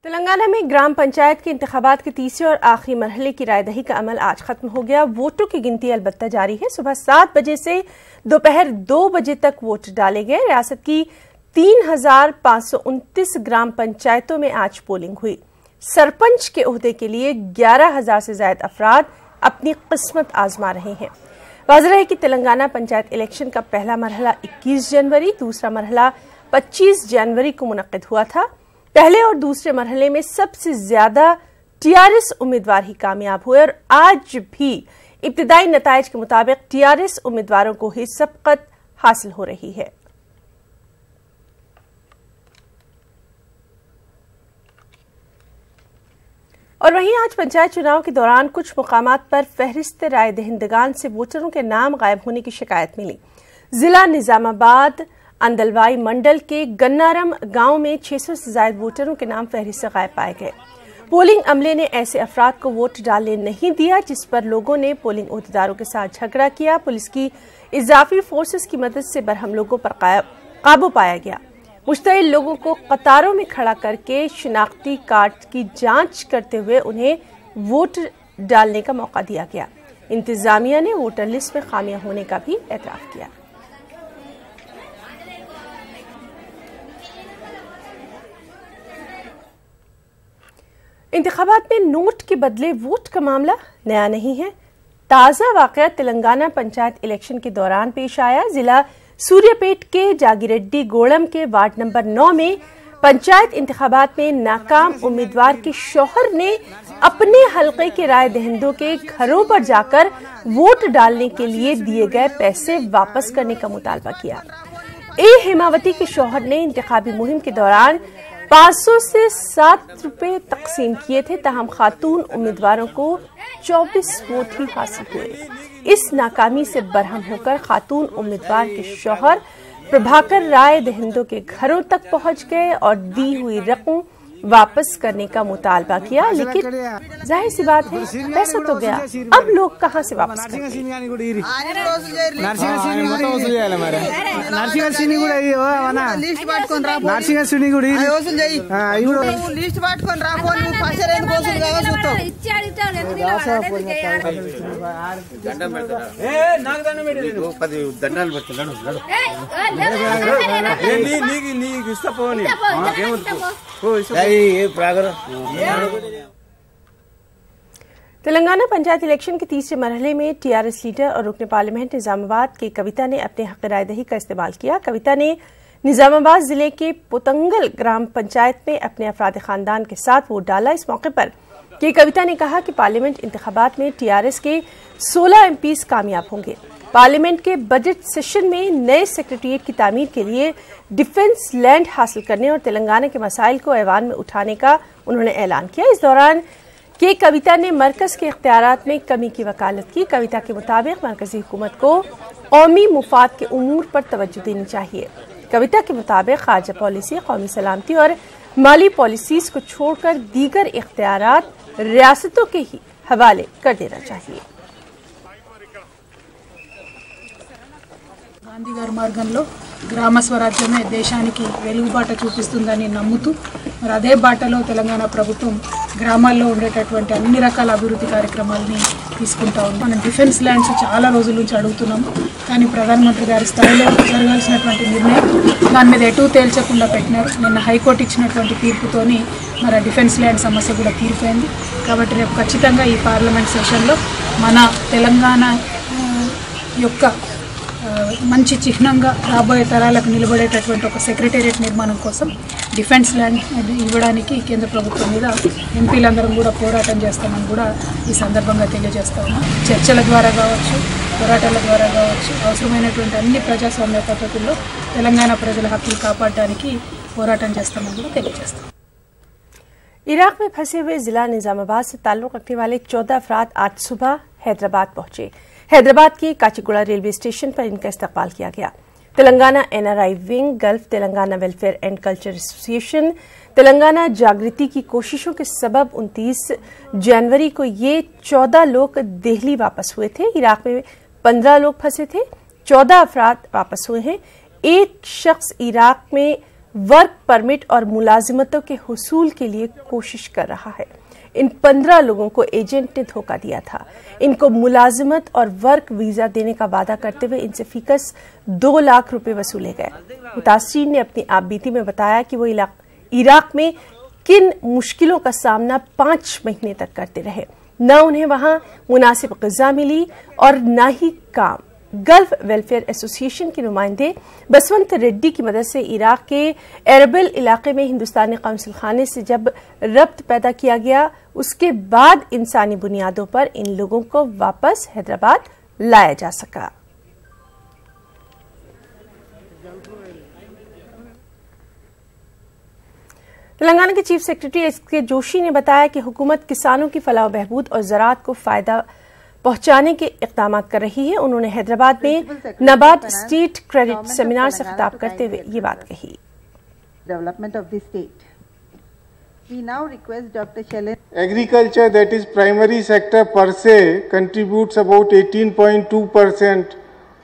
तेलंगाना में ग्राम पंचायत के इंतखाबात के तीसरे और आखिरी मरहले की रायदही का अमल आज खत्म हो गया। वोटों की गिनती अलबत्ता जारी है। सुबह 7 बजे से दोपहर 2 बजे तक वोट डाले गए। रियासत की 3,529 ग्राम पंचायतों में आज पोलिंग हुई। सरपंच के ओहदे के लिए 11,000 से ज्यादा अफराद अपनी किस्मत आजमा रहे हैं। वाज़ेह है कि तेलंगाना पंचायत इलेक्शन का पहला मरहला 21 जनवरी, दूसरा मरहला 25 जनवरी को मुनक्किद हुआ था। पहले और दूसरे मरहले में सबसे ज्यादा टीआरएस उम्मीदवार ही कामयाब हुए और आज भी इब्तिदाई नताइज के मुताबिक टीआरएस उम्मीदवारों को ही सबकत हासिल हो रही है। और वहीं आज पंचायत चुनाव के दौरान कुछ मुकामात पर फहरिस्त राय दहिंदगान से वोटरों के नाम गायब होने की शिकायत मिली। जिला निजामाबाद अंदलवाई मंडल के गन्नारम गांव में 600 से ज्यादा वोटरों के नाम फहरिस्त से गायब पाए गए। पोलिंग अमले ने ऐसे अफराद को वोट डालने नहीं दिया जिस पर लोगों ने पोलिंग अहदेदारों के साथ झगड़ा किया। पुलिस की इजाफी फोर्सेस की मदद से बरहम लोगों पर काबू पाया गया। मुश्तइल लोगों को कतारों में खड़ा करके शिनाख्ती कार्ड की जांच करते हुए उन्हें वोट डालने का मौका दिया गया। इंतजामिया ने वोटर लिस्ट में खामियां होने का भी एतराफ किया। इंतखाबात में नोट के बदले वोट का मामला नया नहीं है। ताजा वाकया तेलंगाना पंचायत इलेक्शन के दौरान पेश आया। जिला सूर्यापेट के जागिरेड्डी गोड़म के वार्ड नंबर 9 में पंचायत इंतखाबात में नाकाम उम्मीदवार के शौहर ने अपने हलके के राय दहिंदों के घरों पर जाकर वोट डालने के लिए दिए गए पैसे वापस करने का मुतालबा किया। हेमावती के शौहर ने इंतखाबी मुहिम के दौरान 500 से 7 रुपए तकसीम किए थे, ताहम खातून उम्मीदवारों को 24 वोट ही हासिल हुए। इस नाकामी से बरहम होकर खातून उम्मीदवार के शौहर प्रभाकर राय दहिंदों के घरों तक पहुंच गए और दी हुई रकम वापस करने का मुतालबा किया, लेकिन जाहिर सी बात है पैसा तो गया, अब लोग कहां से वापस करेंगे। तेलंगाना पंचायत इलेक्शन के तीसरे मरहले में टीआरएस लीडर और रुकन पार्लियामेंट निजामाबाद की कविता ने अपने हक रायदही का इस्तेमाल किया। कविता ने निजामाबाद जिले के पुतंगल ग्राम पंचायत में अपने अफराद खानदान के साथ वोट डाला। इस मौके पर कविता ने कहा कि पार्लियामेंट इंतखाबात में टीआरएस के 16 एमपीज कामयाब होंगे। पार्लियामेंट के बजट सेशन में नए सेक्रेटेरिएट की तामीर के लिए डिफेंस लैंड हासिल करने और तेलंगाना के मसाइल को ऐवान में उठाने का उन्होंने ऐलान किया। इस दौरान कविता ने मरकज के इख्तियारात में कमी की वकालत की। कविता के मुताबिक मरकजी हुकूमत को कौमी मुफाद के उमूर पर तवज्जो देनी चाहिए। कविता के मुताबिक खारजा पॉलिसी, कौमी सलामती और माली पॉलिसीज को छोड़कर दीगर इख्तियारात रियासतों के ही हवाले कर देना चाहिए। గాంధీ గారి మార్గంలో గ్రామ స్వరాజ్యమే దేశానికి వెలుగుబాట చూపిస్తుందని నమ్ముతూ మరి అదే బాటలో తెలంగాణ ప్రభుత్వం గ్రామాల్లో ఉండేటటువంటి అన్ని రకాల అభివృద్ధి కార్యక్రమాలని తీసుకుంటా ఉంది. మనం డిఫెన్స్ ల్యాండ్స్ చాలా రోజుల నుంచి అడుగుతున్నాము, కానీ ప్రధానమంత్రి గారి స్థాయిలో జరగాల్సినటువంటి నిర్ణయం దాని మీద ఎటు తేల్చకుండా పెట్టినారు. నిన్న హైకోర్టు ఇచ్చినటువంటి తీర్పుతోని మరి డిఫెన్స్ ల్యాండ్ సమస్య కూడా తీరిపోయింది. కాబట్టి రేపు ఖచ్చితంగా ఈ పార్లమెంట్ సెషన్లో మన తెలంగాణ యొక్క మంచి చిహ్నంగా రాబోయే తరాలకు నిలబడేటటువంటి ఒక సెక్రటేరియట్ నిర్మాణం కోసం డిఫెన్స్ ల్యాండ్ ఇవ్వడానికి కేంద్ర ప్రభుత్వం మీద ఎంపీలందరం కూడా పోరాటం చేస్తామని కూడా ఈ సందర్భంగా తెలియజేస్తా ఉన్నాం. చర్చల ద్వారా కావచ్చు, పోరాటాల ద్వారా కావచ్చు, అవసరమైనటువంటి అన్ని ప్రజాస్వామ్య పద్ధతుల్లో తెలంగాణ ప్రజల హక్కులు కాపాడడానికి పోరాటం చేస్తామని కూడా తెలియజేస్తాం. इराक में फंसे हुए जिला निजामाबाद से ताल्लुक रखने वाले 14 अफराद आज सुबह हैदराबाद पहुंचे। हैदराबाद के काचीगुड़ा रेलवे स्टेशन पर इनका इस्तकबाल किया गया। Telangana NRI wing, gulf Telangana welfare and culture association, Telangana जागृति की कोशिशों के सबब 29 जनवरी को ये 14 लोग दिल्ली वापस हुए थे। इराक में 15 लोग फंसे थे, 14 अफराद वापस हुए हैं। एक शख्स इराक में वर्क परमिट और मुलाजिमतों के हुसूल के लिए कोशिश कर रहा है। इन 15 लोगों को एजेंट ने धोखा दिया था। इनको मुलाजिमत और वर्क वीजा देने का वादा करते हुए इनसे फीकस 2 लाख रुपए वसूले गए। मुतासिरीन ने अपनी आपबीती में बताया कि वो इराक में किन मुश्किलों का सामना 5 महीने तक करते रहे। न उन्हें वहां मुनासिब ग़िज़ा मिली और न ही काम। गल्फ वेलफेयर एसोसिएशन के नुमाइंदे बसवंत रेड्डी की मदद से इराक के एरबिल इलाके में हिंदुस्तानी कौंसिल खाने से जब रब्त पैदा किया गया, उसके बाद इंसानी बुनियादों पर इन लोगों को वापस हैदराबाद लाया जा सका। तेलंगाना के चीफ सेक्रेटरी एस.के. जोशी ने बताया कि हुकूमत किसानों की फलाह बहबूद और ज़राअत को फायदा पहुंचाने के इक़दाम कर रही है। उन्होंने हैदराबाद में नाबार्ड स्टेट क्रेडिट सेमिनार से खिताब करते हुए ये बात कही। Development of the state we now request doctor Shailendra. Agriculture, that is primary sector per se, contributes about 18.2%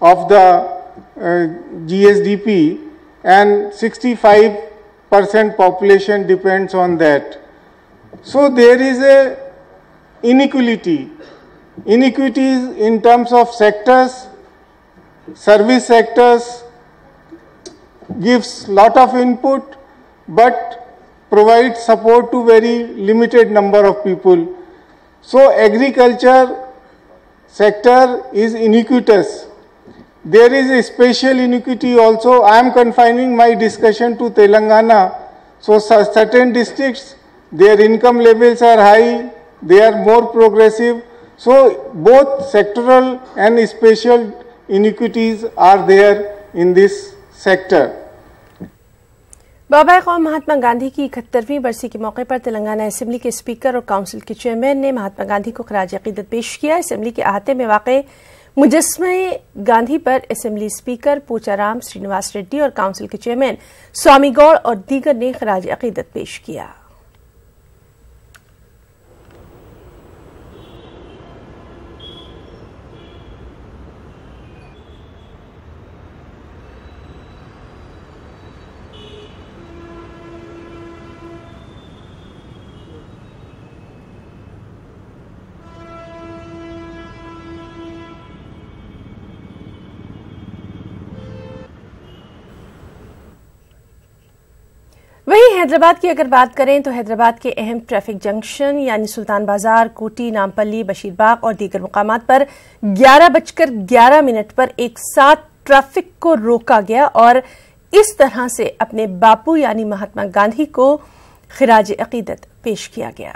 of the GSDP, and 65% population depends on that. So there is a inequities in terms of sectors. Service sectors gives lot of input but provides support to very limited number of people. So agriculture sector is iniquitous. There is a special iniquity also. I am confining my discussion to Telangana. So certain districts, their income levels are high, they are more progressive. So both sectoral and special inequities are there in this sector. बाबा कौम महात्मा गांधी की 71वीं बरसी के मौके पर Telangana assembly के speaker और council के chairman ने महात्मा गांधी को खराज अकीदत पेश किया। असेंबली के अहाते में वाक़े मुजस्समे गांधी पर असेंबली स्पीकर पोचाराम श्रीनिवास रेड्डी और काउंसिल के चेयरमैन स्वामी गौड़ और दीगर ने खराज अकीदत पेश किया। वहीं हैदराबाद की अगर बात करें तो हैदराबाद के अहम ट्रैफिक जंक्शन यानी सुल्तान बाजार, कोटी, नामपल्ली, बशीरबाग और दीगर मुकामात पर 11:11 पर एक साथ ट्रैफिक को रोका गया और इस तरह से अपने बापू यानी महात्मा गांधी को खिराज अकीदत पेश किया गया।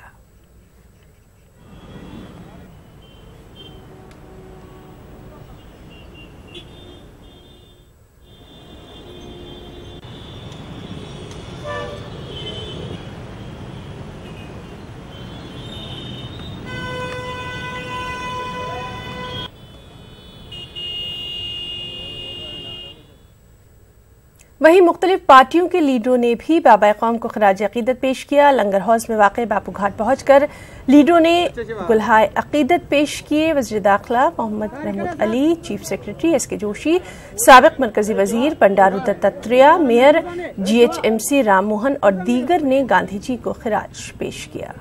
वहीं मुख्तलिफ पार्टियों के लीडरों ने भी बाबा कौम को खराज अकीदत पेश किया। लंगर हाउस में वाक़ बापू घाट पहुंचकर लीडरों ने गुलहाए अकीदत पेश किए। वज़ीर दाखिला Mohammad Mahmood Ali, chief secretary S K. Joshi, साबिक मरकजी वजीर बंडारू दत्तात्रेय, मेयर GHMC राम मोहन और दीगर ने गांधी जी को खराज पेश किया।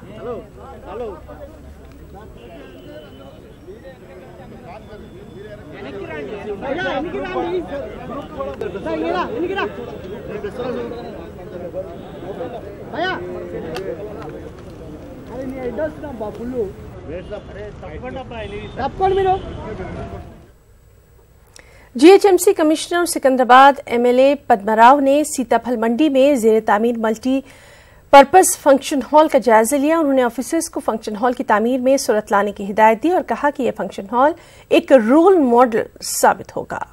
GHMC कमिश्नर सिकंदराबाद MLA पद्मराव ने सीताफल मंडी में जेर तामीर मल्टी पर्पज फंक्शन हॉल का जायजा लिया। उन्होंने ऑफिसर्स को फंक्शन हॉल की तामीर में सूरत लाने की हिदायत दी और कहा कि यह फंक्शन हॉल एक रोल मॉडल साबित होगा।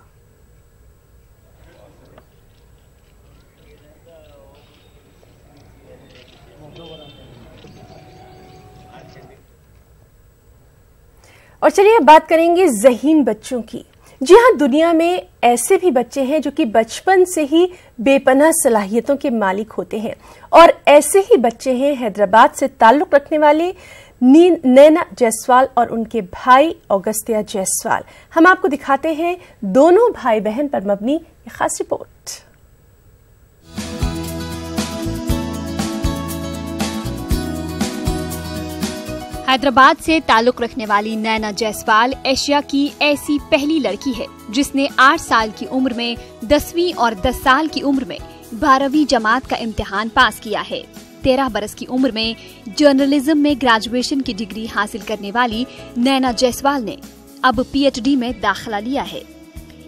और चलिए अब बात करेंगे ज़हीन बच्चों की। जी हां, दुनिया में ऐसे भी बच्चे हैं जो कि बचपन से ही बेपनाह सलाहियतों के मालिक होते हैं और ऐसे ही बच्चे हैं हैदराबाद से ताल्लुक रखने वाले नैना जायसवाल और उनके भाई ऑगस्तिया जायसवाल। हम आपको दिखाते हैं दोनों भाई बहन पर मबनी ये खास रिपोर्ट। हैदराबाद से ताल्लुक रखने वाली नैना जायसवाल एशिया की ऐसी पहली लड़की है जिसने 8 साल की उम्र में 10वीं और 10 साल की उम्र में 12वीं जमात का इम्तिहान पास किया है। 13 बरस की उम्र में जर्नलिज्म में ग्रेजुएशन की डिग्री हासिल करने वाली नैना जायसवाल ने अब PhD में दाखिला लिया है।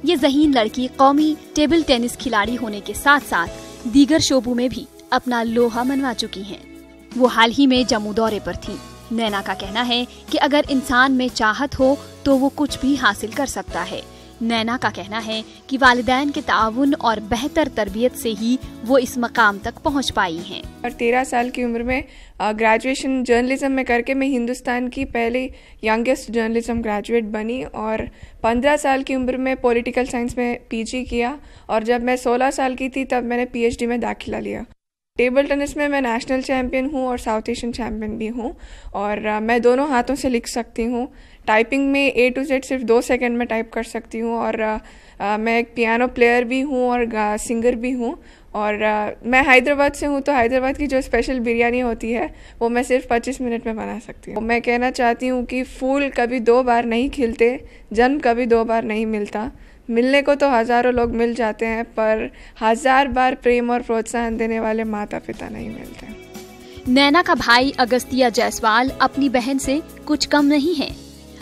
ये ज़हीन लड़की कौमी टेबल टेनिस खिलाड़ी होने के साथ साथ दीगर शोबों में भी अपना लोहा मनवा चुकी हैं। वो हाल ही में जम्मू दौरे पर थी। नैना का कहना है कि अगर इंसान में चाहत हो तो वो कुछ भी हासिल कर सकता है। नैना का कहना है कि वालिदैन के ताउन और बेहतर तरबियत से ही वो इस मकाम तक पहुंच पाई हैं। और 13 साल की उम्र में ग्रेजुएशन जर्नलिज्म में करके मैं हिंदुस्तान की पहली यंगेस्ट जर्नलिज्म ग्रेजुएट बनी और 15 साल की उम्र में पॉलिटिकल साइंस में PG किया और जब मैं 16 साल की थी तब मैंने PhD में दाखिला लिया। टेबल टेनिस में मैं नेशनल चैम्पियन हूँ और साउथ एशियन चैम्पियन भी हूँ और मैं दोनों हाथों से लिख सकती हूँ। टाइपिंग में A to Z सिर्फ 2 सेकंड में टाइप कर सकती हूँ और मैं एक पियानो प्लेयर भी हूँ और सिंगर भी हूँ और मैं हैदराबाद से हूँ तो हैदराबाद की जो स्पेशल बिरयानी होती है वो मैं सिर्फ 25 मिनट में बना सकती हूँ। मैं कहना चाहती हूँ कि फूल कभी 2 बार नहीं खिलते, जन्म कभी 2 बार नहीं मिलता। मिलने को तो हज़ारों लोग मिल जाते हैं पर 1000 बार प्रेम और प्रोत्साहन देने वाले माता पिता नहीं मिलते। नैना का भाई अगस्तिया जायसवाल अपनी बहन से कुछ कम नहीं है।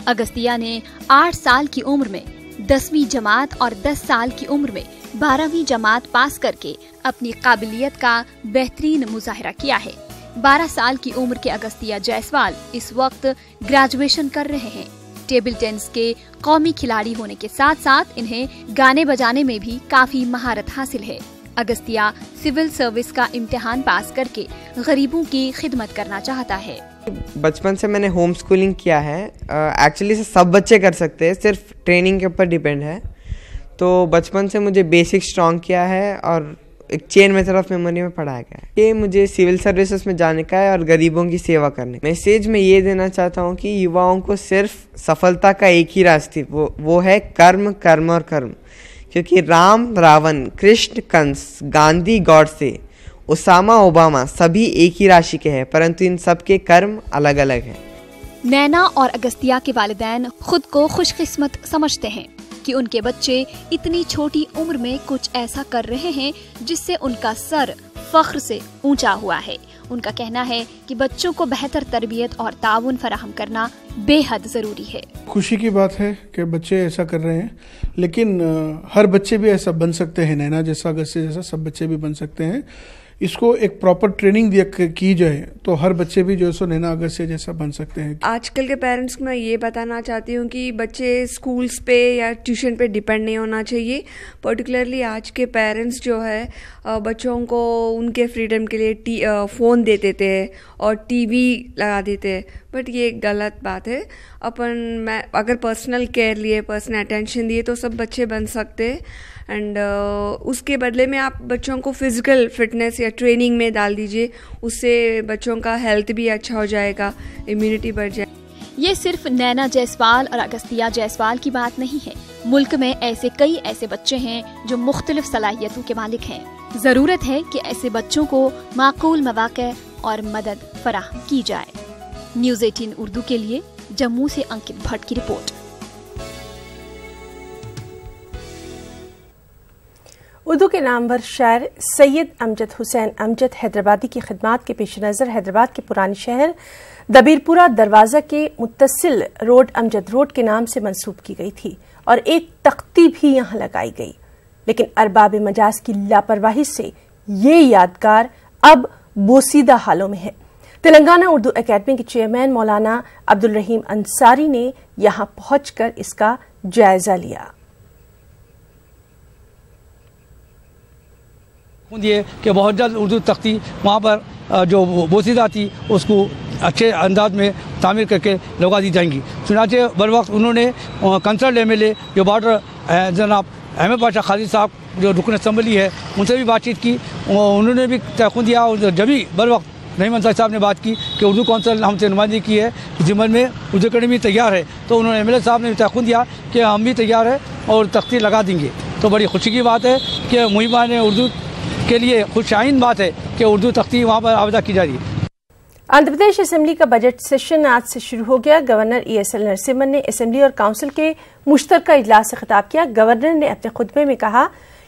अगस्तिया ने 8 साल की उम्र में 10वीं जमात और 10 साल की उम्र में 12वीं जमात पास करके अपनी काबिलियत का बेहतरीन मुजाहिरा किया है। 12 साल की उम्र के अगस्तिया जायसवाल इस वक्त ग्रेजुएशन कर रहे हैं। टेबल टेनिस के कौमी खिलाड़ी होने के साथ साथ इन्हें गाने बजाने में भी काफी महारत हासिल है। अगस्तिया सिविल सर्विस का इम्तिहान पास करके गरीबों की खिदमत करना चाहता है। बचपन से मैंने होम स्कूलिंग किया है। एक्चुअली सब बच्चे कर सकते हैं, सिर्फ ट्रेनिंग के ऊपर डिपेंड है। तो बचपन से मुझे बेसिक स्ट्रॉन्ग किया है और एक चेन मेथड ऑफ मेमोरी में पढ़ाया गया है। ये मुझे सिविल सर्विसेज में जाने का है और गरीबों की सेवा करने का। मैसेज में ये देना चाहता हूँ कि युवाओं को सिर्फ सफलता का एक ही रास्ते वो है कर्म, कर्म और कर्म। क्योंकि राम रावण, कृष्ण कंस, गांधी गॉडसे, ओसामा ओबामा सभी एक ही राशि के हैं, परंतु इन सब के कर्म अलग अलग हैं। नैना और अगस्तिया के वालिदैन खुद को खुशकिस्मत समझते हैं कि उनके बच्चे इतनी छोटी उम्र में कुछ ऐसा कर रहे हैं जिससे उनका सर फख्र से ऊंचा हुआ है। उनका कहना है कि बच्चों को बेहतर तरबियत और ताउन फराहम करना बेहद जरूरी है। खुशी की बात है कि बच्चे ऐसा कर रहे हैं, लेकिन हर बच्चे भी ऐसा बन सकते हैं। नैना जैसा, अगस्तिया जैसा सब बच्चे भी बन सकते हैं। इसको एक प्रॉपर ट्रेनिंग की जाए तो हर बच्चे भी जो है सो नैना अगस्तिया जैसा बन सकते हैं। आजकल के पेरेंट्स को मैं ये बताना चाहती हूँ कि बच्चे स्कूल्स पे या ट्यूशन पे डिपेंड नहीं होना चाहिए। पर्टिकुलरली आज के पेरेंट्स जो है बच्चों को उनके फ्रीडम के लिए फ़ोन दे देते हैं और टीवी लगा देते हैं, बट ये गलत बात है। मैं अगर पर्सनल केयर लिए, पर्सनल अटेंशन दिए तो सब बच्चे बन सकते हैं। एंड उसके बदले में आप बच्चों को फिजिकल फिटनेस या ट्रेनिंग में डाल दीजिए, उससे बच्चों का हेल्थ भी अच्छा हो जाएगा, इम्यूनिटी बढ़ जाएगी। ये सिर्फ नैना जायसवाल और अगस्तिया जायसवाल की बात नहीं है। मुल्क में कई ऐसे बच्चे हैं जो मुख्तलिफ सलाहियतों के मालिक हैं। जरूरत है कि ऐसे बच्चों को माकूल मौक़े और मदद फराहम की जाए। न्यूज़ 18 उर्दू के लिए जम्मू से अंकित भट्ट की रिपोर्ट। उर्दू के नामवर शायर सैयद अमजद हुसैन अमजद हैदराबादी की खिदमात के पेश नज़र हैदराबाद के पुराने शहर दबीरपुरा दरवाज़ा के मुत्तसिल रोड अमजद रोड के नाम से मंसूब की गई थी और एक तख्ती भी यहाँ लगाई गई, लेकिन अरबाब मजाज की लापरवाही से ये यादगार अब बोसीदा हालों में है। तेलंगाना उर्दू एकेडमी के चेयरमैन मौलाना अब्दुल रहीम अंसारी ने यहाँ पहुंचकर इसका जायजा लिया। ये कि बहुत जल्द उर्दू तख्ती वहाँ पर जो बोसीदा थी उसको अच्छे अंदाज में तामीर करके लगा दी जाएंगी। चुनाचे बर वक्त उन्होंने कंसर्न MLA जो बॉर्डर जनाब अहमद पाशा खालिद साहब जो रुकन असम्बली है उनसे भी बातचीत की। उन्होंने भी तयक़ुन दिया और जब भी बर वक्त रहीम अंसारी साहब ने बात की कि उर्दू कौंसिल हमसे नुमाइंदगी की है कि ज़िम्मन में उर्दू अकेडमी तैयार है, तो उन्होंने MLA साहब ने तयक़ुन दिया कि हम भी तैयार है और तख्ती लगा देंगे। तो बड़ी खुशी की बात है कि मुहिबान उर्दू के लिए खुशाइन बात है कि उर्दू तख्ती वहाँ पर आवेदा की जा रही है। आंध्र प्रदेश असेंबली का बजट सेशन आज से शुरू हो गया। गवर्नर ESL नरसिम्हन ने असेंबली और काउंसिल के मुश्तरका इजलास से खिताब किया। गवर्नर ने अपने खुतबे में कहा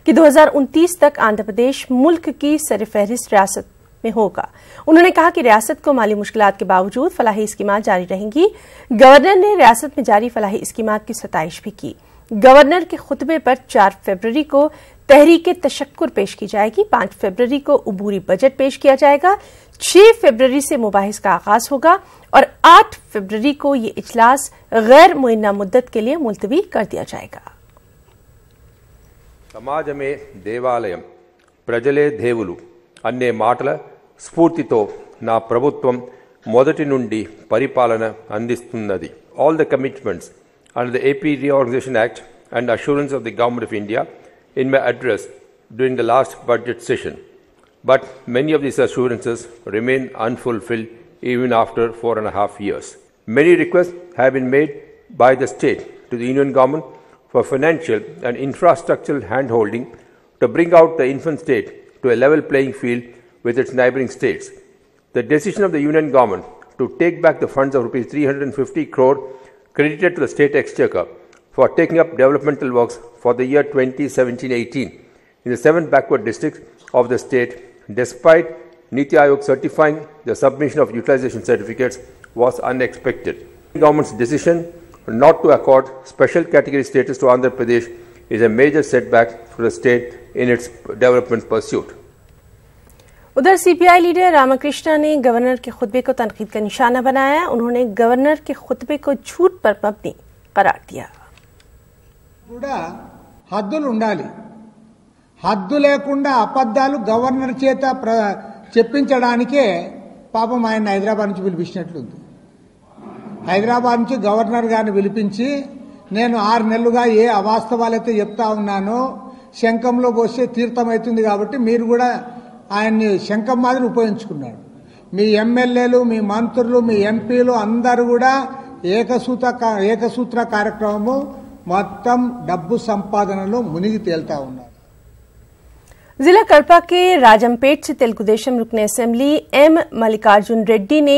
कि 2029 तक आंध्र प्रदेश मुल्क की सरफहरिस्त रियासत में होगा। उन्होंने कहा कि रियासत को माली मुश्किलात के बावजूद फलाही स्कीमात जारी रहेंगी। गवर्नर ने रियासत में जारी फलाही स्कीमात की सताइश भी की। गवर्नर के खुतबे पर 4 फरवरी को तहरीक तशक्कुर पेश की जाएगी। 5 फरवरी को अबूरी बजट पेश किया जाएगा। 6 फरवरी से मुबाहिस का आगाज होगा और 8 फरवरी को ये इजलास गैर मुयन्ना मुद्दत के लिए मुलतवी कर दिया जाएगा। సమాజమే దేవాలయం ప్రజలే దేవులు అనే మాటల స్ఫూర్తితో నా ప్రభుత్వం మొదటి నుండి పరిపాలన అందిస్తున్నది. All the commitments under the AP Reorganization Act and assurance of the Government of India in my address during the last budget session. But many of these assurances remain unfulfilled even after 4.5 years. Many requests have been made by the state to the Union Government for financial and infrastructural handholding to bring out the infant state to a level playing field with its neighbouring states. The decision of the Union Government to take back the funds of Rs 350 crore credited to the state exchequer for taking up developmental works for the year 2017-18 in the 7 backward districts of the state, despite Niti Aayog certifying the submission of utilization certificates, was unexpected. The government's decision not to accord special category status to Andhra Pradesh is a major setback for the state in its development pursuit. उधर CPI leader Ramakrishna ने governor के खुतबे को तनकीद का निशाना बनाया। उन्होंने governor के खुतबे को झूठ पर मबनी करार दिया। హద్దులు ఉండాలి. హద్దు లేకుండా అబద్ధాలు గవర్నర్ చేత చెప్పించడానికే పాపం ఆయన హైదరాబాద్ నుంచి పిలిపించినట్లుంది. హైదరాబాద్ నుంచి గవర్నర్ గారిని పిలిపించి నేను 6 నెలలుగా ఏ అవాస్తవాలైతే చెప్తా ఉన్నానో శంఖంలో పోస్తే తీర్థమవుతుంది కాబట్టి మీరు కూడా ఆయన్ని శంఖం మాదిరి ఉపయోగించుకున్నాడు. మీ ఎమ్మెల్యేలు, మీ మంత్రులు, మీ ఎంపీలు అందరూ కూడా ఏకసూత్ర కార్యక్రమము మొత్తం డబ్బు సంపాదనలో మునిగి తేలుతా ఉన్నారు. जिला कड़पा के राजमपेट से तेलुगु देशम रुकने असेंबली M मल्लिकार्जुन रेड्डी ने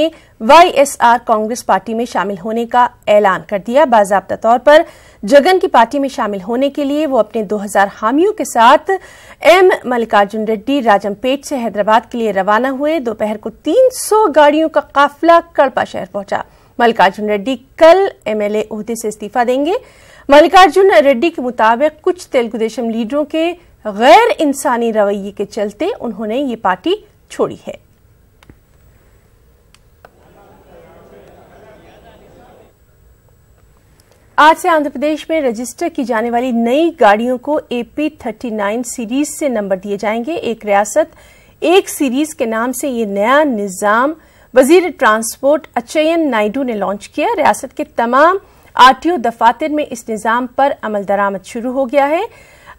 YSR कांग्रेस पार्टी में शामिल होने का ऐलान कर दिया। बाज़ाब्ता तौर पर जगन की पार्टी में शामिल होने के लिए वो अपने 2000 हामियों के साथ M मल्लिकार्जुन रेड्डी राजमपेट से हैदराबाद के लिए रवाना हुए। दोपहर को 300 गाड़ियों का काफिला कड़पा शहर पहुंचा। मल्लिकार्जुन रेड्डी कल MLA ओहदे से इस्तीफा देंगे। मल्लिकार्जुन रेड्डी के मुताबिक कुछ तेलुगु देशम लीडरों के गैर इंसानी रवैये के चलते उन्होंने ये पार्टी छोड़ी है। आज से आंध्र प्रदेश में रजिस्टर की जाने वाली नई गाड़ियों को AP 39 सीरीज से नंबर दिए जाएंगे। एक रियासत एक सीरीज के नाम से ये नया निजाम वजीर ट्रांसपोर्ट अच्चयन नायडू ने लॉन्च किया। रियासत के तमाम RTO दफातर में इस निजाम पर अमल दरामद शुरू हो गया है।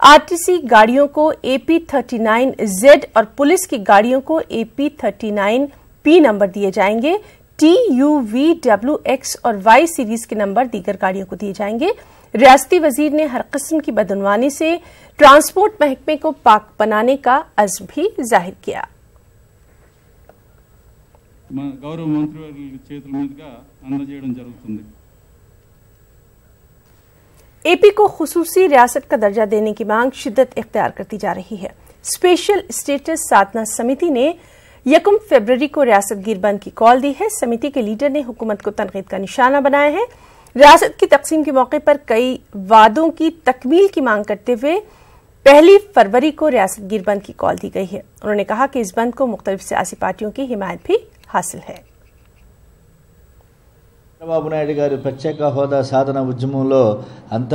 RTC गाड़ियों को AP 39Z और पुलिस की गाड़ियों को AP 39P नंबर दिए जाएंगे। TUVWX और Y सीरीज के नंबर दीगर गाड़ियों को दिए जाएंगे। रियासती वजीर ने हर किस्म की बदउनवानी से ट्रांसपोर्ट महकमे को पाक बनाने का अज़्म भी जाहिर किया। गौरव मंत्री చేతుల మీదుగా అందజేయడం జరుగుతుంది। AP को खुसूसी रियासत का दर्जा देने की मांग शिद्दत इख्तियार करती जा रही है। स्पेशल स्टेटस साधना समिति ने 1 फरवरी को रियासत गिर बंद की कॉल दी है। समिति के लीडर ने हुकूमत को तनकीद का निशाना बनाया है। रियासत की तकसीम के मौके पर कई वादों की तकमील की मांग करते हुए 1 फरवरी को रियासत गिर बंद की कॉल दी गई है। उन्होंने कहा कि इस बंद को मुख्तलिफ सियासी पार्टियों की हिमायत भी हासिल है। చంద్రబాబు నాయుడు గారి ప్రత్యేక హోదా సాధన ఉద్యమంలో అంత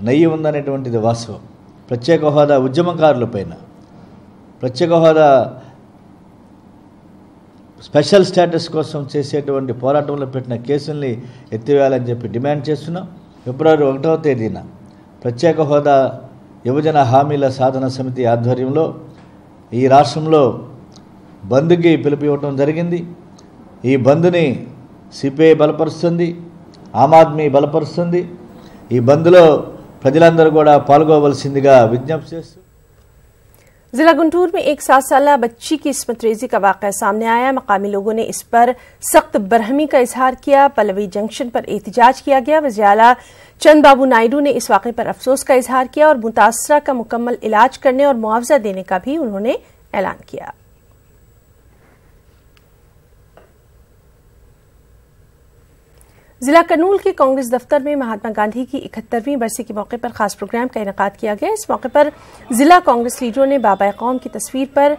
నెయ్యి ఉందనేటువంటిది వాస్తవం. ప్రత్యేక హోదా ఉద్యమకారులపైన ప్రత్యేక హోదా స్పెషల్ స్టేటస్ కోసం చేసేటువంటి పోరాటంలో పెట్టిన కేసుల్ని ఎత్తివేయాలని చెప్పి డిమాండ్ చేస్తున్నాం. ఫిబ్రవరి 1వ తేదీన ప్రత్యేక హోదా యువజన హామీల సాధన సమితి ఆధ్వర్యంలో ఈ రాష్ట్రంలో బంద్కి పిలుపు ఇవ్వడం జరిగింది. ఈ బంద్ని సిపిఐ బలపరుస్తుంది, ఆమ్ ఆద్మీ బలపరుస్తుంది. ఈ బంద్లో ప్రజలందరూ కూడా పాల్గొవలసిందిగా విజ్ఞప్తి చేస్తూ जिला गुंटूर में एक 7 साला बच्ची की इस्मत रेजी का वाकया सामने आया। मकामी लोगों ने इस पर सख्त बरहमी का इजहार किया। पल्लवी जंक्शन पर एहतजाज किया गया। वज़ीर आला चंद बाबू नायडू ने इस वाकये पर अफसोस का इजहार किया और मुतासरा का मुकम्मल इलाज करने और मुआवजा देने का भी उन्होंने ऐलान किया। जिला कर्नूल के कांग्रेस दफ्तर में महात्मा गांधी की 71वीं बरसी के मौके पर खास प्रोग्राम का इनेकाद किया गया। इस मौके पर जिला कांग्रेस लीडरों ने बाबा कौम की तस्वीर पर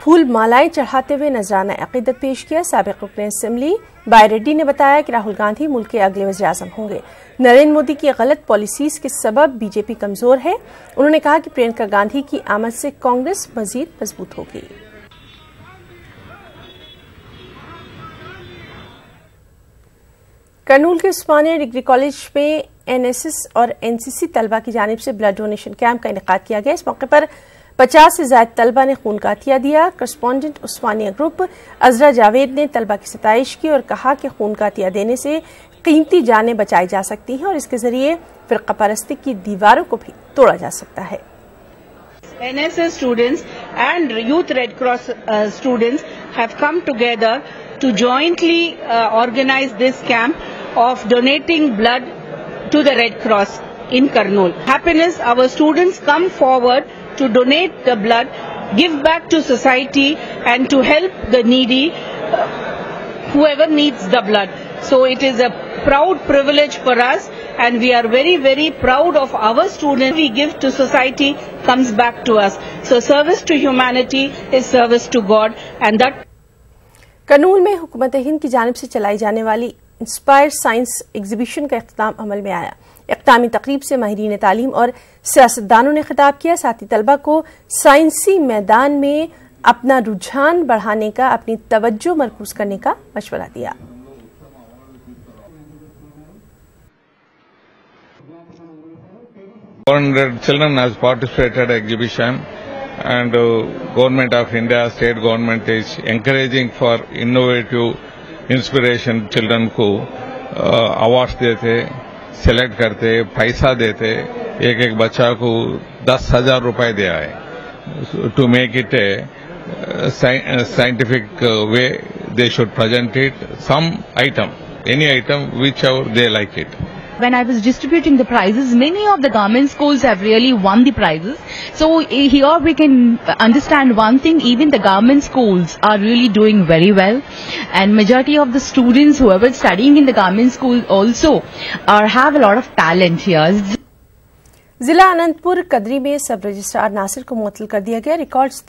फूल मालाएं चढ़ाते हुए नजराना अकीदत पेश किया। साबिक रुकन असेंबली बाय रेड्डी ने बताया कि राहुल गांधी मुल्क के अगले वज़ीर आज़म होंगे। नरेंद्र मोदी की गलत पॉलिसीज के सबब बीजेपी कमजोर है। उन्होंने कहा कि प्रियंका गांधी की आमद से कांग्रेस मजीद मजबूत होगी। कर्नूल के उस्मानिया डिग्री कॉलेज में एनएसएस और एनसीसी तलबा की जानिब से ब्लड डोनेशन कैंप का इनेकाद किया गया। इस मौके पर 50 से ज्यादा तलबा ने खून का अतिया दिया। करस्पॉन्डेंट उस्मानिया ग्रुप अजरा जावेद ने तलबा की सताइश की और कहा कि खून का अतिया देने से कीमती जानें बचाई जा सकती हैं और इसके जरिए फिरका परस्ती की दीवारों को भी तोड़ा जा सकता है। NSS students and Youth Red Cross students have come together to jointly organize this camp of donating blood to the Red Cross in Kurnool. Happiness, our students come forward to donate the blood, give back to society and to help the needy, whoever needs the blood. So it is a proud privilege for us and we are very, very proud of our students. We give to society comes back to us. So service to humanity is service to God and that. Kurnool में हुकूमत हिंद की जानिब से चलाई जाने वाली inspire science exhibition का इख्तिताम अमल में आया। इख्तितामी तकरीब से माहिरीन तालीम और सियासतदानों ने खिताब किया। साथ ही तलबा को साइंसी मैदान में अपना रुझान बढ़ाने का, अपनी तवज्जो मरकूज करने का मशवरा दिया। 400 children has participated exhibition and Government of India, state government is encouraging for innovative inspiration children को अवार्ड्स देते, सेलेक्ट करते, पैसा देते, एक बच्चा को 10,000 रुपए दिया है। To make it a scientific way, they should present it, some item, any item, whichever they like it. When I was distributing the prizes, many of the government schools have really won the prizes. So here we can understand one thing, even the government schools are really doing very well. And majority of the students who are studying in the government school also have a lot of talent here. जिला अनंतपुर कदरी में सब registrar Nasir को मुअत्तल कर दिया गया। Records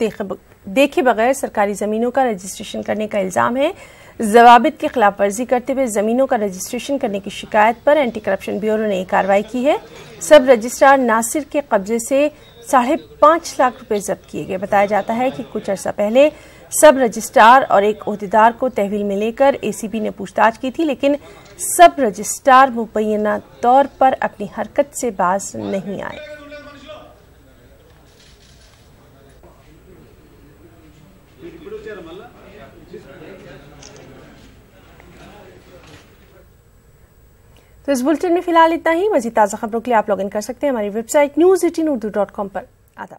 देखे बगैर सरकारी जमीनों का रजिस्ट्रेशन करने का इल्जाम है। जवाबित की खिलाफ वर्जी करते हुए जमीनों का रजिस्ट्रेशन करने की शिकायत पर एंटी करप्शन ब्यूरो ने कार्रवाई की है। सब रजिस्ट्रार नासिर के कब्जे से 5.5 लाख रुपए जब्त किए गए। बताया जाता है कि कुछ अर्सा पहले सब रजिस्ट्रार और एक ओहदेदार को तहवील में लेकर एसीबी ने पूछताछ की थी, लेकिन सब रजिस्ट्रार मुबैना तौर पर अपनी हरकत से बाज नहीं आए। तो इस बुलेटिन में फिलहाल इतना ही। मजीद ताज़ा खबरों के लिए आप लॉग इन कर सकते हैं हमारी वेबसाइट news18urdu.com पर। आदाब।